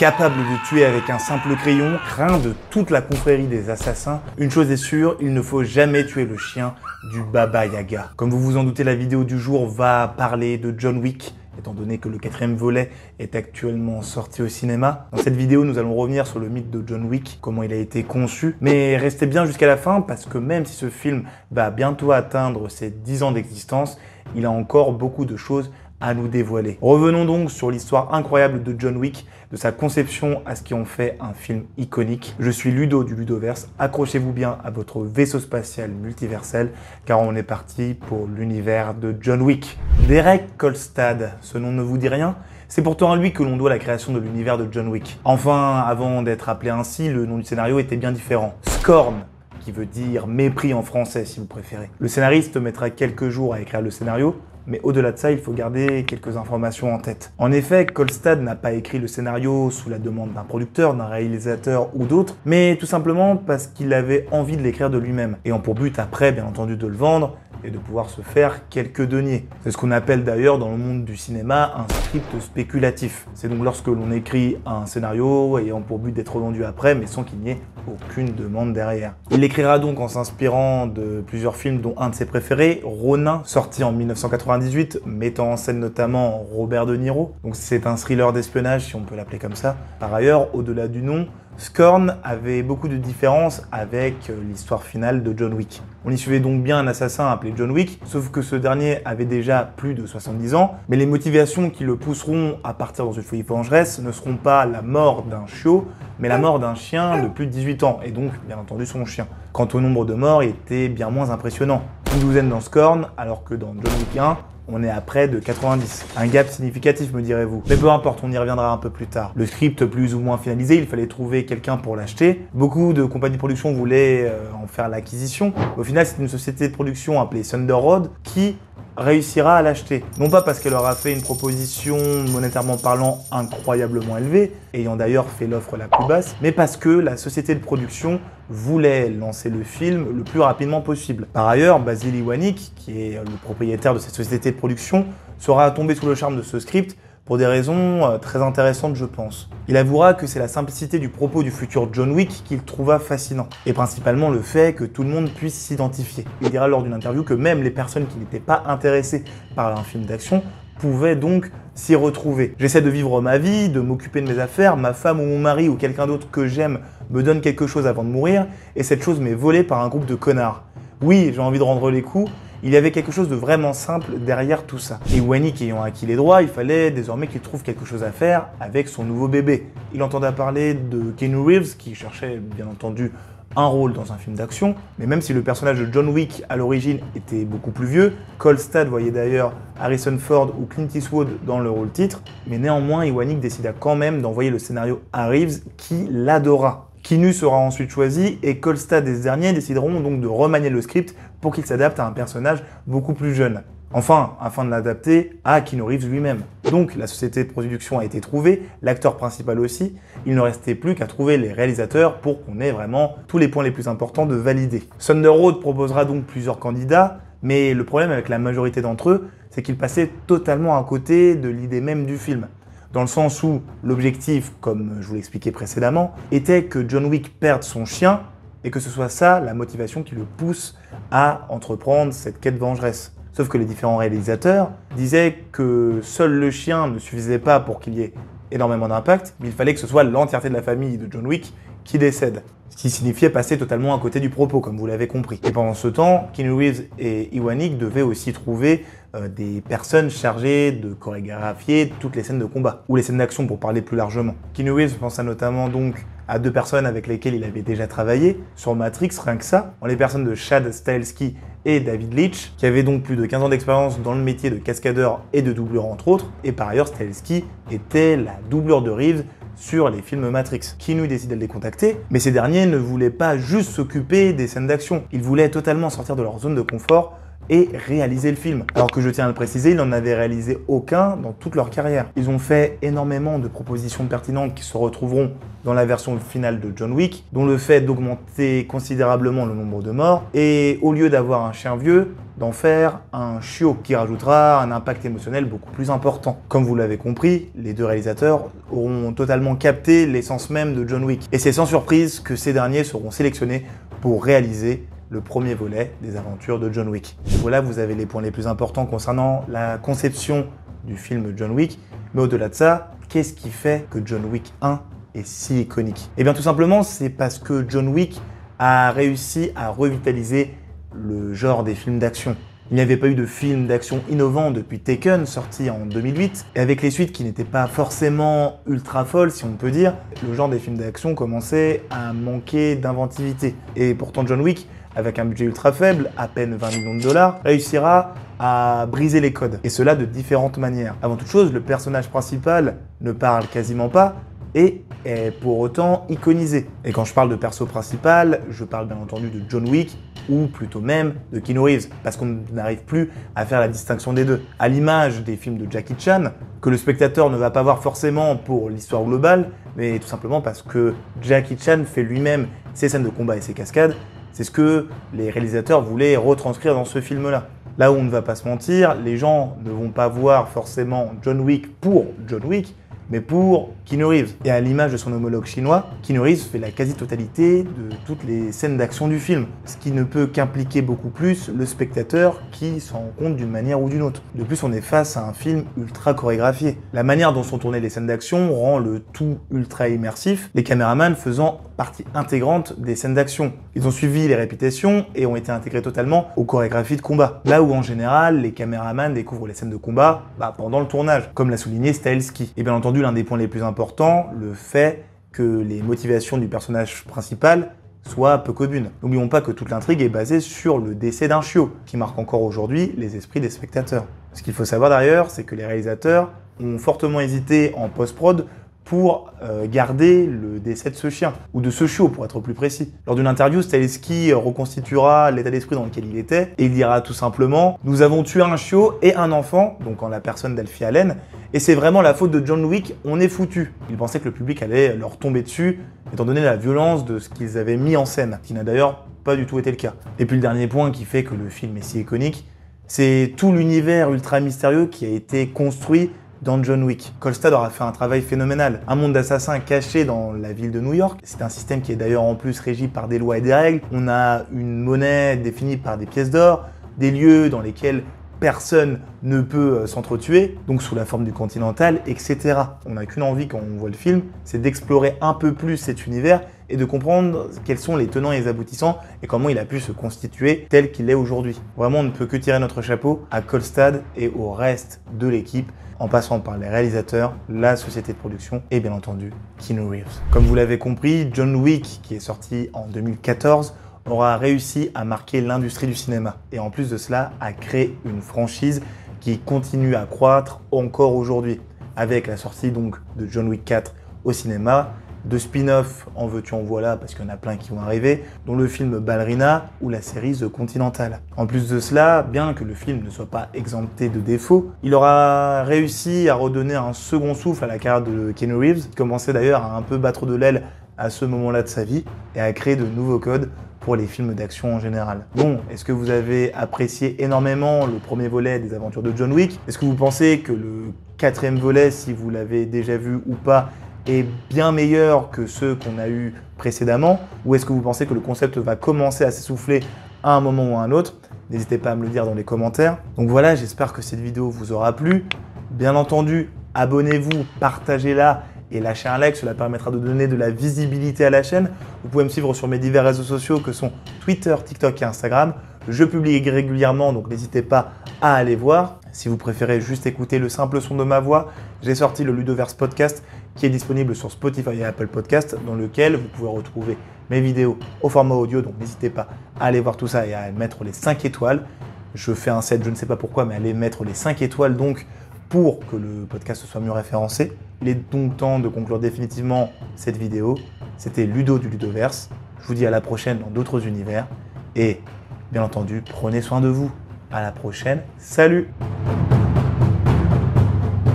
Capable de tuer avec un simple crayon, craint de toute la confrérie des assassins, une chose est sûre, il ne faut jamais tuer le chien du Baba Yaga. Comme vous vous en doutez, la vidéo du jour va parler de John Wick, étant donné que le 4e volet est actuellement sorti au cinéma. Dans cette vidéo, nous allons revenir sur le mythe de John Wick, comment il a été conçu. Mais restez bien jusqu'à la fin, parce que même si ce film va bientôt atteindre ses 10 ans d'existence, il a encore beaucoup de choses à nous dévoiler. Revenons donc sur l'histoire incroyable de John Wick, de sa conception à ce qui en fait un film iconique. Je suis Ludo du Ludoverse, accrochez-vous bien à votre vaisseau spatial multiversel, car on est parti pour l'univers de John Wick. Derek Kolstad, ce nom ne vous dit rien? C'est pourtant à lui que l'on doit la création de l'univers de John Wick. Enfin, avant d'être appelé ainsi, le nom du scénario était bien différent. Scorn, qui veut dire mépris en français si vous préférez. Le scénariste mettra quelques jours à écrire le scénario, mais au-delà de ça, il faut garder quelques informations en tête. En effet, Kolstad n'a pas écrit le scénario sous la demande d'un producteur, d'un réalisateur ou d'autre, mais tout simplement parce qu'il avait envie de l'écrire de lui-même, ayant pour but après, bien entendu, de le vendre et de pouvoir se faire quelques deniers. C'est ce qu'on appelle d'ailleurs dans le monde du cinéma un script spéculatif. C'est donc lorsque l'on écrit un scénario ayant pour but d'être vendu après, mais sans qu'il n'y ait aucune demande derrière. Il l'écrira donc en s'inspirant de plusieurs films, dont un de ses préférés, Ronin, sorti en 1998, mettant en scène notamment Robert De Niro. Donc c'est un thriller d'espionnage, si on peut l'appeler comme ça. Par ailleurs, au-delà du nom, Scorn avait beaucoup de différences avec l'histoire finale de John Wick. On y suivait donc bien un assassin appelé John Wick, sauf que ce dernier avait déjà plus de 70 ans, mais les motivations qui le pousseront à partir dans une folie vengeresse ne seront pas la mort d'un chiot, mais la mort d'un chien de plus de 18 ans, et donc bien entendu son chien. Quant au nombre de morts, il était bien moins impressionnant. Une douzaine dans Scorn, alors que dans John Wick 1, on est à près de 90. Un gap significatif, me direz-vous. Mais peu importe, on y reviendra un peu plus tard. Le script plus ou moins finalisé, il fallait trouver quelqu'un pour l'acheter. Beaucoup de compagnies de production voulaient en faire l'acquisition. Au final, c'est une société de production appelée Thunder Road qui réussira à l'acheter. Non pas parce qu'elle aura fait une proposition monétairement parlant incroyablement élevée, ayant d'ailleurs fait l'offre la plus basse, mais parce que la société de production voulait lancer le film le plus rapidement possible. Par ailleurs, Basil Iwanik, qui est le propriétaire de cette société de production, sera tombé sous le charme de ce script pour des raisons très intéressantes, je pense. Il avouera que c'est la simplicité du propos du futur John Wick qu'il trouva fascinant, et principalement le fait que tout le monde puisse s'identifier. Il dira lors d'une interview que même les personnes qui n'étaient pas intéressées par un film d'action pouvaient donc s'y retrouver. J'essaie de vivre ma vie, de m'occuper de mes affaires, ma femme ou mon mari ou quelqu'un d'autre que j'aime me donne quelque chose avant de mourir, et cette chose m'est volée par un groupe de connards. Oui, j'ai envie de rendre les coups. Il y avait quelque chose de vraiment simple derrière tout ça. Et Wanik ayant acquis les droits, il fallait désormais qu'il trouve quelque chose à faire avec son nouveau bébé. Il entendait parler de Keanu Reeves, qui cherchait bien entendu un rôle dans un film d'action, mais même si le personnage de John Wick à l'origine était beaucoup plus vieux, Kolstad voyait d'ailleurs Harrison Ford ou Clint Eastwood dans le rôle titre, mais néanmoins Iwanik décida quand même d'envoyer le scénario à Reeves, qui l'adora. Keanu sera ensuite choisi et Kolstad et ce dernier décideront donc de remanier le script pour qu'il s'adapte à un personnage beaucoup plus jeune. Enfin, afin de l'adapter à Keanu Reeves lui-même. Donc la société de production a été trouvée, l'acteur principal aussi, il ne restait plus qu'à trouver les réalisateurs pour qu'on ait vraiment tous les points les plus importants de valider. Thunder Road proposera donc plusieurs candidats, mais le problème avec la majorité d'entre eux, c'est qu'ils passaient totalement à côté de l'idée même du film. Dans le sens où l'objectif, comme je vous l'expliquais précédemment, était que John Wick perde son chien et que ce soit ça la motivation qui le pousse à entreprendre cette quête vengeresse. Sauf que les différents réalisateurs disaient que seul le chien ne suffisait pas pour qu'il y ait énormément d'impact, mais il fallait que ce soit l'entièreté de la famille de John Wick qui décède. Ce qui signifiait passer totalement à côté du propos, comme vous l'avez compris. Et pendant ce temps, Keanu Reeves et Iwanik devaient aussi trouver des personnes chargées de chorégraphier toutes les scènes de combat, ou les scènes d'action pour parler plus largement. Keanu Reeves pensa notamment donc à 2 personnes avec lesquelles il avait déjà travaillé sur Matrix, rien que ça, en les personnes de Chad Stahelski et David Leitch, qui avaient donc plus de 15 ans d'expérience dans le métier de cascadeur et de doubleur entre autres, et par ailleurs Stahelski était la doubleur de Reeves sur les films Matrix. Keanu décida de les contacter, mais ces derniers ne voulaient pas juste s'occuper des scènes d'action, ils voulaient totalement sortir de leur zone de confort et réaliser le film. Alors que je tiens à le préciser, ils n'en avaient réalisé aucun dans toute leur carrière. Ils ont fait énormément de propositions pertinentes qui se retrouveront dans la version finale de John Wick, dont le fait d'augmenter considérablement le nombre de morts, et au lieu d'avoir un chien vieux, d'en faire un chiot qui rajoutera un impact émotionnel beaucoup plus important. Comme vous l'avez compris, les deux réalisateurs auront totalement capté l'essence même de John Wick. Et c'est sans surprise que ces derniers seront sélectionnés pour réaliser le premier volet des aventures de John Wick. Voilà, vous avez les points les plus importants concernant la conception du film John Wick. Mais au-delà de ça, qu'est-ce qui fait que John Wick 1 est si iconique? Eh bien tout simplement, c'est parce que John Wick a réussi à revitaliser le genre des films d'action. Il n'y avait pas eu de film d'action innovant depuis Taken, sorti en 2008, et avec les suites qui n'étaient pas forcément ultra folles, si on peut dire, le genre des films d'action commençait à manquer d'inventivité. Et pourtant John Wick, avec un budget ultra faible, à peine 20 millions de dollars, réussira à briser les codes, et cela de différentes manières. Avant toute chose, le personnage principal ne parle quasiment pas, et est pour autant iconisé. Et quand je parle de perso principal, je parle bien entendu de John Wick, ou plutôt même de Keanu Reeves, parce qu'on n'arrive plus à faire la distinction des deux. À l'image des films de Jackie Chan, que le spectateur ne va pas voir forcément pour l'histoire globale, mais tout simplement parce que Jackie Chan fait lui-même ses scènes de combat et ses cascades. C'est ce que les réalisateurs voulaient retranscrire dans ce film-là. Là où on ne va pas se mentir, les gens ne vont pas voir forcément John Wick pour John Wick, mais pour Keanu Reeves. Et à l'image de son homologue chinois, Keanu Reeves fait la quasi-totalité de toutes les scènes d'action du film, ce qui ne peut qu'impliquer beaucoup plus le spectateur qui s'en rend compte d'une manière ou d'une autre. De plus, on est face à un film ultra chorégraphié. La manière dont sont tournées les scènes d'action rend le tout ultra immersif, les caméramans faisant partie intégrante des scènes d'action. Ils ont suivi les répétitions et ont été intégrés totalement aux chorégraphies de combat. Là où en général, les caméramans découvrent les scènes de combat pendant le tournage, comme l'a souligné Stahelski. Et bien entendu, l'un des points les plus importants, le fait que les motivations du personnage principal soient peu communes. N'oublions pas que toute l'intrigue est basée sur le décès d'un chiot, qui marque encore aujourd'hui les esprits des spectateurs. Ce qu'il faut savoir d'ailleurs, c'est que les réalisateurs ont fortement hésité en post-prod pour garder le décès de ce chien, ou de ce chiot pour être plus précis. Lors d'une interview, Stahelski reconstituera l'état d'esprit dans lequel il était, et il dira tout simplement « Nous avons tué un chiot et un enfant », donc en la personne d'Alfie Allen, et c'est vraiment la faute de John Wick, on est foutu. Il pensait que le public allait leur tomber dessus, étant donné la violence de ce qu'ils avaient mis en scène, qui n'a d'ailleurs pas du tout été le cas. Et puis le dernier point qui fait que le film est si iconique, c'est tout l'univers ultra mystérieux qui a été construit dans John Wick. Kolstad aura fait un travail phénoménal. Un monde d'assassins caché dans la ville de New York. C'est un système qui est d'ailleurs en plus régi par des lois et des règles. On a une monnaie définie par des pièces d'or, des lieux dans lesquels personne ne peut s'entretuer, donc sous la forme du Continental, etc. On n'a qu'une envie quand on voit le film, c'est d'explorer un peu plus cet univers et de comprendre quels sont les tenants et les aboutissants et comment il a pu se constituer tel qu'il est aujourd'hui. Vraiment, on ne peut que tirer notre chapeau à Kolstad et au reste de l'équipe, en passant par les réalisateurs, la société de production et bien entendu Keanu Reeves. Comme vous l'avez compris, John Wick, qui est sorti en 2014, aura réussi à marquer l'industrie du cinéma et en plus de cela a créé une franchise qui continue à croître encore aujourd'hui avec la sortie donc de John Wick 4 au cinéma, de spin-off en veux-tu en voilà parce qu'il y en a plein qui vont arriver, dont le film Ballerina ou la série The Continental. En plus de cela, bien que le film ne soit pas exempté de défauts, il aura réussi à redonner un second souffle à la carrière de Keanu Reeves, qui commençait d'ailleurs à un peu battre de l'aile à ce moment-là de sa vie et à créer de nouveaux codes pour les films d'action en général. Bon, est-ce que vous avez apprécié énormément le premier volet des aventures de John Wick? Est-ce que vous pensez que le quatrième volet, si vous l'avez déjà vu ou pas, est bien meilleur que ceux qu'on a eu précédemment? Ou est-ce que vous pensez que le concept va commencer à s'essouffler à un moment ou à un autre? N'hésitez pas à me le dire dans les commentaires. Donc voilà, j'espère que cette vidéo vous aura plu. Bien entendu, abonnez-vous, partagez-la et lâchez un like, cela permettra de donner de la visibilité à la chaîne. Vous pouvez me suivre sur mes divers réseaux sociaux que sont Twitter, TikTok et Instagram. Je publie régulièrement, donc n'hésitez pas à aller voir. Si vous préférez juste écouter le simple son de ma voix, j'ai sorti le Ludoverse Podcast qui est disponible sur Spotify et Apple Podcast, dans lequel vous pouvez retrouver mes vidéos au format audio. Donc n'hésitez pas à aller voir tout ça et à mettre les 5 étoiles. Je fais un set, je ne sais pas pourquoi, mais allez mettre les 5 étoiles donc pour que le podcast soit mieux référencé. Il est donc temps de conclure définitivement cette vidéo. C'était Ludo du Ludoverse. Je vous dis à la prochaine dans d'autres univers. Et bien entendu, prenez soin de vous. À la prochaine. Salut!